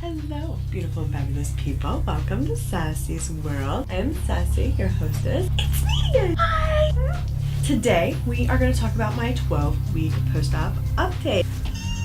Hello, beautiful and fabulous people. Welcome to Sassy's World. I'm Sassy, your hostess. It's me! Hi! Today, we are going to talk about my 12-week post-op update.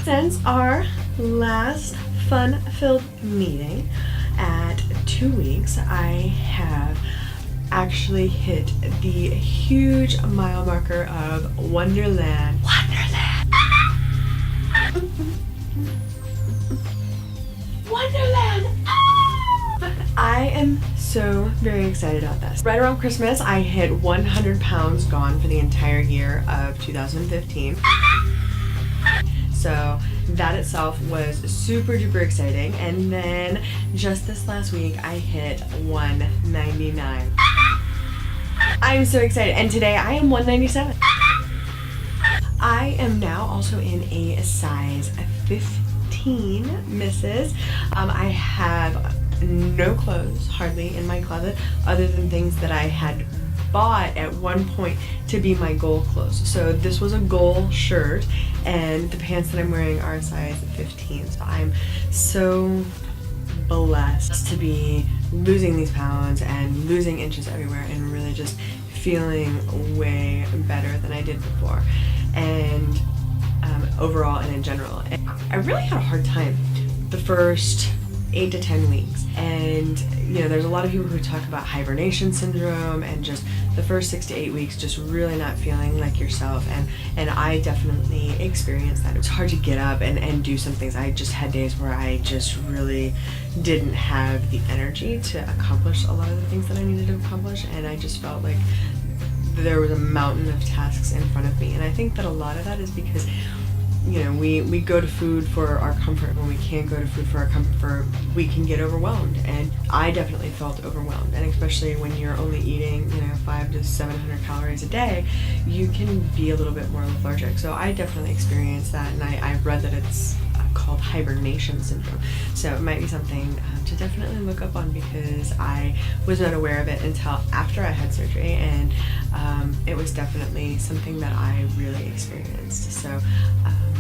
Since our last fun-filled meeting at 2 weeks, I have actually hit the huge mile marker of Wonderland. Wonderland! I am so very excited about this. Right around Christmas, I hit 100 pounds gone for the entire year of 2015. So that itself was super duper exciting. And then just this last week, I hit 199. I'm so excited. And today I am 197. I am now also in a size 15, Mrs. I have no clothes hardly in my closet other than things that I had bought at one point to be my goal clothes. So this was a goal shirt and the pants that I'm wearing are a size 15. So I'm so blessed to be losing these pounds and losing inches everywhere and really just feeling way better than I did before. And overall and in general. And I really had a hard time the first 8 to 10 weeks. And you know, there's a lot of people who talk about hibernation syndrome and just the first 6 to 8 weeks just really not feeling like yourself, and I definitely experienced that. It's hard to get up and do some things. I just had days where I just really didn't have the energy to accomplish a lot of the things that I needed to accomplish, and I just felt like there was a mountain of tasks in front of me. And I think that a lot of that is because, you know, we go to food for our comfort. When we can't go to food for our comfort, we can get overwhelmed, and I definitely felt overwhelmed. And especially when you're only eating, you know, 500 to 700 calories a day, you can be a little bit more lethargic. So I definitely experienced that, and I've read that it's called hibernation syndrome. So it might be something to definitely look up on, because I was not aware of it until after I had surgery, and it was definitely something that I really experienced. So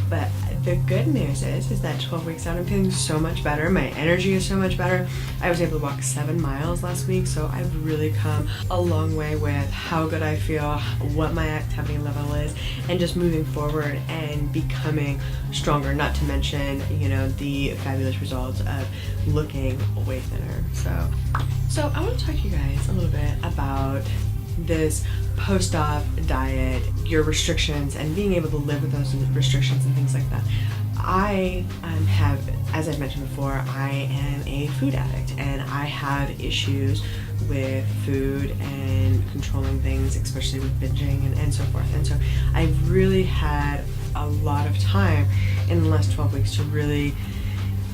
but the good news is that 12 weeks out, I'm feeling so much better. My energy is so much better. I was able to walk 7 miles last week, so I've really come a long way with how good I feel, what my activity level is, and just moving forward and becoming stronger, not to mention, you know, the fabulous results of looking way thinner. So I want to talk to you guys a little bit about this post-op diet, your restrictions, and being able to live with those restrictions and things like that. I have, as I've mentioned before, I am a food addict, and I have issues with food and controlling things, especially with binging and so forth. And so I've really had a lot of time in the last 12 weeks to really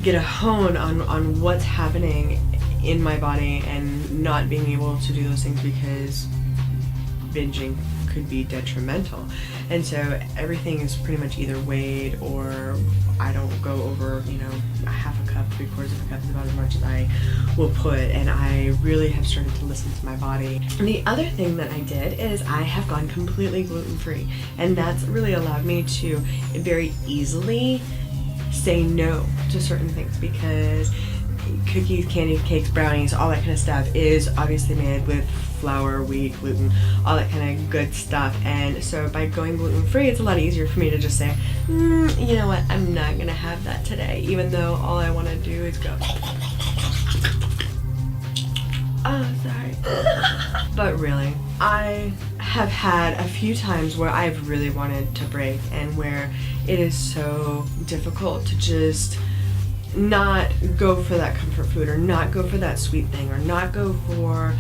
get a hone on what's happening in my body and not being able to do those things because binging could be detrimental. And so everything is pretty much either weighed, or I don't go over, you know, a half a cup, 3/4 of a cup is about as much as I will put, and I really have started to listen to my body. And the other thing that I did is I have gone completely gluten-free, and that's really allowed me to very easily say no to certain things, because cookies, candy, cakes, brownies, all that kind of stuff is obviously made with flour, wheat, gluten, all that kind of good stuff. And so by going gluten-free, it's a lot easier for me to just say, you know what, I'm not gonna have that today, even though all I want to do is go, oh, sorry. But really, I have had a few times where I've really wanted to break, and where it is so difficult to just not go for that comfort food, or not go for that sweet thing, or not go for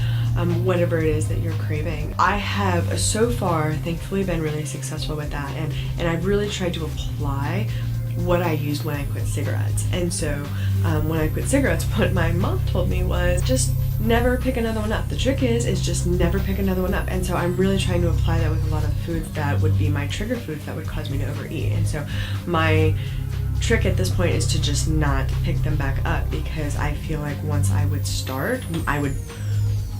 whatever it is that you're craving. I have so far thankfully been really successful with that, and I've really tried to apply what I used when I quit cigarettes. And so when I quit cigarettes, what my mom told me was just never pick another one up. The trick is just never pick another one up. And so I'm really trying to apply that with a lot of foods that would be my trigger foods that would cause me to overeat. And so my trick at this point is to just not pick them back up, because I feel like once I would start, I would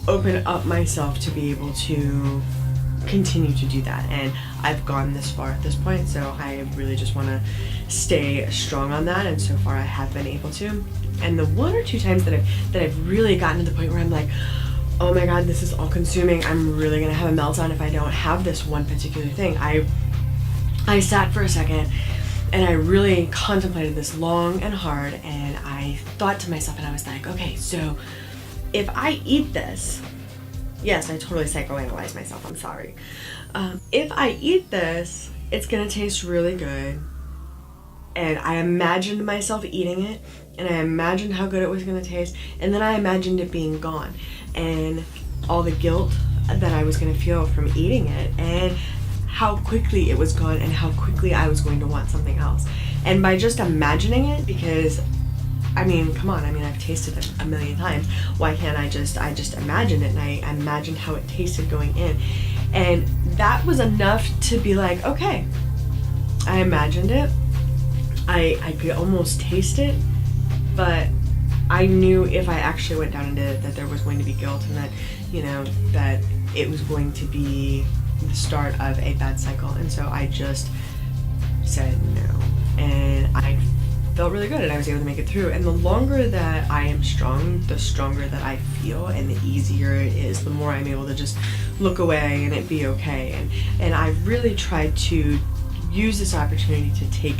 open up myself to be able to continue to do that, and I've gone this far at this point, so I really just want to stay strong on that, and so far I have been able to. And the one or two times that I've really gotten to the point where I'm like, oh my god, this is all consuming, I'm really gonna have a meltdown if I don't have this one particular thing. I sat for a second and I really contemplated this long and hard, and I thought to myself, and I was like, okay, so if I eat this, yes, I totally psychoanalyzed myself, I'm sorry. If I eat this, it's gonna taste really good. And I imagined myself eating it, and I imagined how good it was gonna taste, and then I imagined it being gone, and all the guilt that I was gonna feel from eating it, and how quickly it was gone, and how quickly I was going to want something else. And by just imagining it, because I mean, come on, I mean, I've tasted it a million times. Why can't I just imagined it, and I imagined how it tasted going in. And that was enough to be like, okay, I imagined it. I could almost taste it, but I knew if I actually went down and did it, that there was going to be guilt, and that, you know, that it was going to be the start of a bad cycle. And so I just said no. And I felt really good, and I was able to make it through. And the longer that I am strong, the stronger that I feel, and the easier it is, the more I'm able to just look away and it be okay. And I've really tried to use this opportunity to take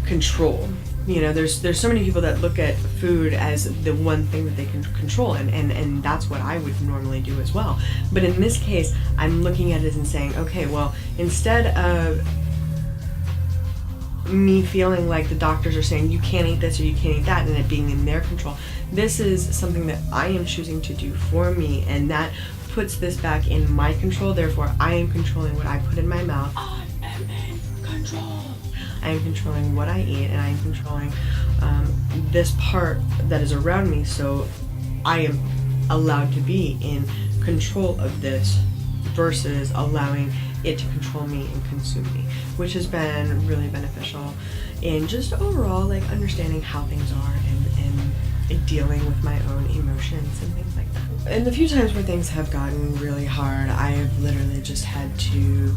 control. You know, there's so many people that look at food as the one thing that they can control, and that's what I would normally do as well. But in this case, I'm looking at it and saying, okay, well, instead of me feeling like the doctors are saying you can't eat this or you can't eat that, and it being in their control, this is something that I am choosing to do for me, and that puts this back in my control. Therefore, I am controlling what I put in my mouth. I am in control. I am controlling what I eat, and I am controlling this part that is around me, so I am allowed to be in control of this versus allowing it to control me and consume me, which has been really beneficial in just overall like understanding how things are, and dealing with my own emotions and things like that. And the few times where things have gotten really hard, I have literally just had to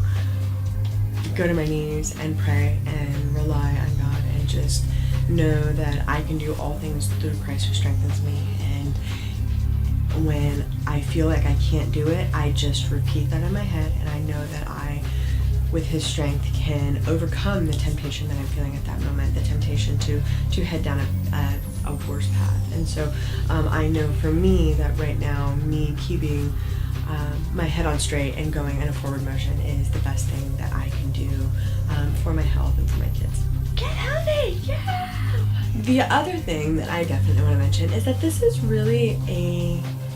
go to my knees and pray and rely on God, and just know that I can do all things through Christ who strengthens me. And when I feel like I can't do it, I just repeat that in my head, and I know that I, with his strength, can overcome the temptation that I'm feeling at that moment, the temptation to head down a worse path. And so I know for me that right now, me keeping my head on straight and going in a forward motion is the best thing that I can do for my health and for my kids. Get healthy, yeah! The other thing that I definitely want to mention is that this is really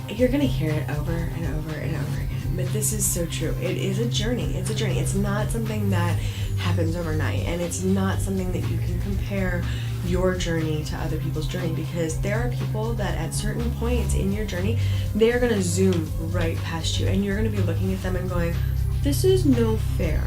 you're gonna hear it over and over and over again, but this is so true. It is a journey. It's a journey. It's not something that happens overnight, and it's not something that you can compare your journey to other people's journey, because there are people that at certain points in your journey, they're gonna zoom right past you, and you're gonna be looking at them and going, this is no fair.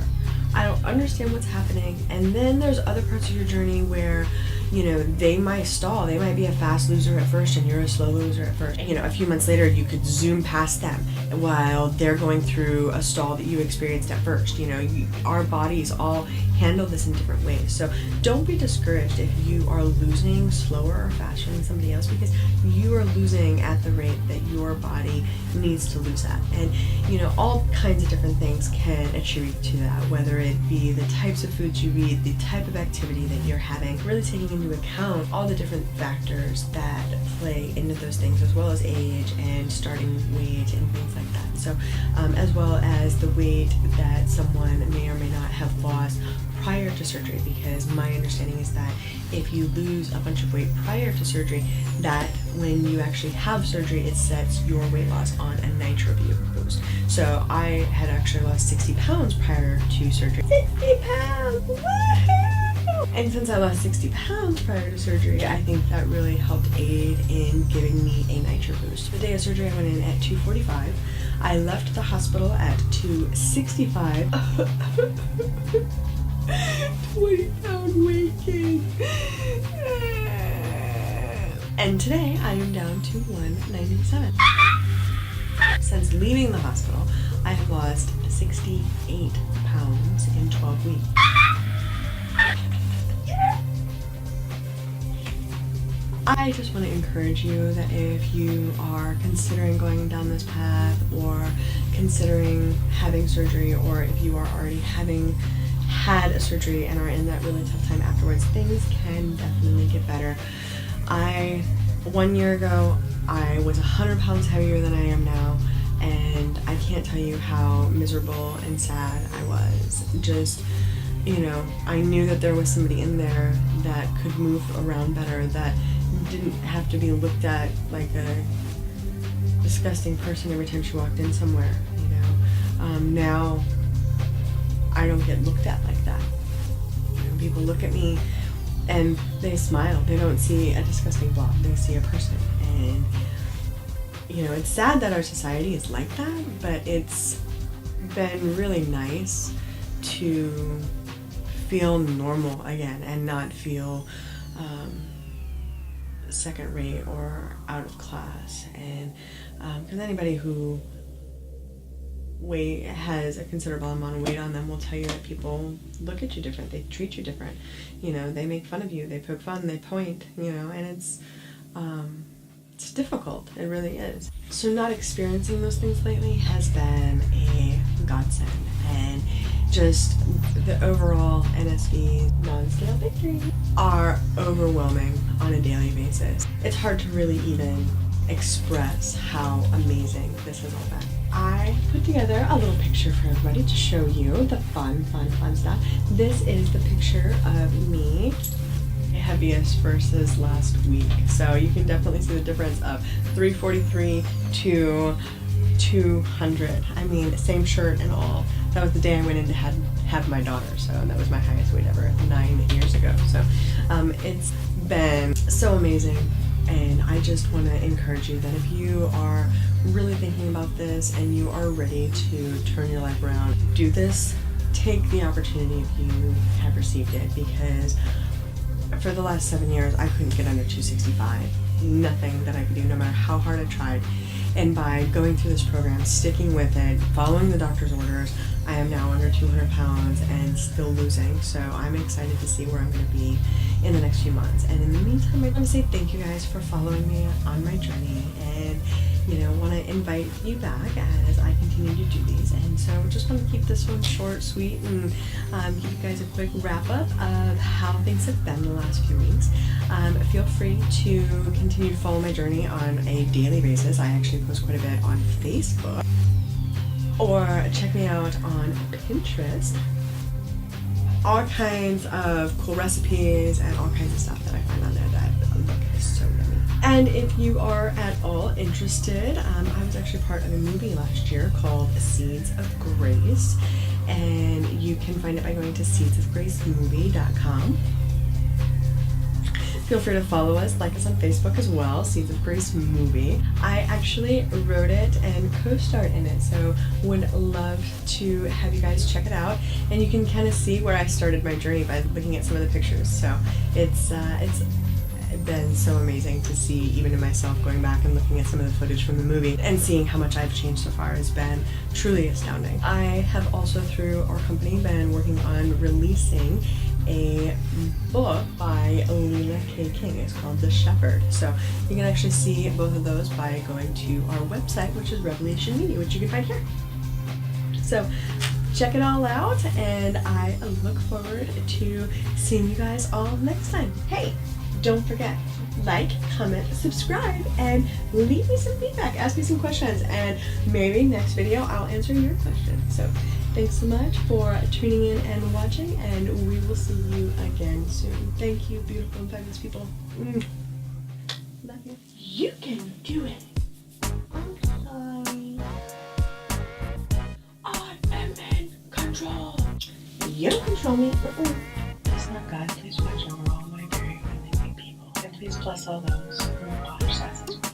I don't understand what's happening. And then there's other parts of your journey where, you know, they might stall. They might be a fast loser at first and you're a slow loser at first. You know, a few months later, you could zoom past them while they're going through a stall that you experienced at first. You know, our bodies all handle this in different ways. So don't be discouraged if you are losing slower or faster than somebody else, because you are losing at the rate that your body needs to lose at. And, you know, all kinds of different things can attribute to that, whether it be the types of foods you eat, the type of activity that you're having, really taking into account all the different factors that play into those things, as well as age and starting weight and things like that. So as well as the weight that someone may or may not have lost prior to surgery, because my understanding is that if you lose a bunch of weight prior to surgery, that when you actually have surgery, it sets your weight loss on a nitro boost. So I had actually lost 60 pounds prior to surgery. 60 pounds! Woohoo! And since I lost 60 pounds prior to surgery, I think that really helped aid in giving me a nitro boost. The day of surgery, I went in at 245. I left the hospital at 265. 20-pound weight gain. And today I am down to 197. Since leaving the hospital, I have lost 68 pounds in 12 weeks. I just want to encourage you that if you are considering going down this path or considering having surgery, or if you are already having had a surgery and are in that really tough time afterwards, things can definitely get better. 1 year ago, I was 100 pounds heavier than I am now, and I can't tell you how miserable and sad I was. Just, you know, I knew that there was somebody in there that could move around better, that didn't have to be looked at like a disgusting person every time she walked in somewhere, you know. Now I don't get looked at like that. You know, people look at me and they smile. They don't see a disgusting blob. They see a person. And, you know, it's sad that our society is like that, but it's been really nice to feel normal again and not feel second rate or out of class. And because anybody who has a considerable amount of weight on them will tell you that people look at you different, they treat you different, you know, they make fun of you, they poke fun, they point, you know, and it's difficult. It really is. So not experiencing those things lately has been a godsend, and just the overall NSV non-scale victories are overwhelming on a daily basis. It's hard to really even express how amazing this has all been. I put together a little picture for everybody to show you the fun stuff. This is the picture of me heaviest versus last week. So you can definitely see the difference of 343 to 200. I mean, same shirt and all. That was the day I went in to have my daughter, so that was my highest weight ever 9 years ago. So it's been so amazing, and I just want to encourage you that if you are really thinking about this and you are ready to turn your life around, do this. Take the opportunity if you have received it, because for the last 7 years I couldn't get under 265. Nothing that I could do, no matter how hard I tried. And by going through this program, sticking with it, following the doctor's orders, I am now under 200 pounds and still losing. So I'm excited to see where I'm going to be in the next few months. And in the meantime, I want to say thank you guys for following me on my journey, and you know, want to invite you back as I continue to do these. And so just want to keep this one short, sweet, and give you guys a quick wrap up of how things have been the last few weeks. Feel free to continue to follow my journey on a daily basis. I actually post quite a bit on Facebook, or check me out on Pinterest. All kinds of cool recipes and all kinds of stuff that I find on there that look so yummy. And if you are at all interested, I was actually part of a movie last year called Seeds of Grace, and you can find it by going to seedsofgracemovie.com. Feel free to follow us, like us on Facebook as well, Seeds of Grace Movie. I actually wrote it and co-starred in it, so would love to have you guys check it out. And you can kind of see where I started my journey by looking at some of the pictures. So it's been so amazing to see, even in myself, going back and looking at some of the footage from the movie and seeing how much I've changed so far has been truly astounding. I have also, through our company, been working on releasing a book by Lena K. King. It's called The Shepherd. So you can actually see both of those by going to our website, which is Revelation Media, which you can find here. So check it all out, and I look forward to seeing you guys all next time. Hey, don't forget, like, comment, subscribe, and leave me some feedback. Ask me some questions, and maybe next video I'll answer your questions. So thanks so much for tuning in and watching, and we will see you again soon. Thank you, beautiful and fabulous people. Love you. You can do it. I'm sorry. I am in control. You don't control me. Please love God. Please watch over all my very unlikely people. And please bless all those who are Sasssys.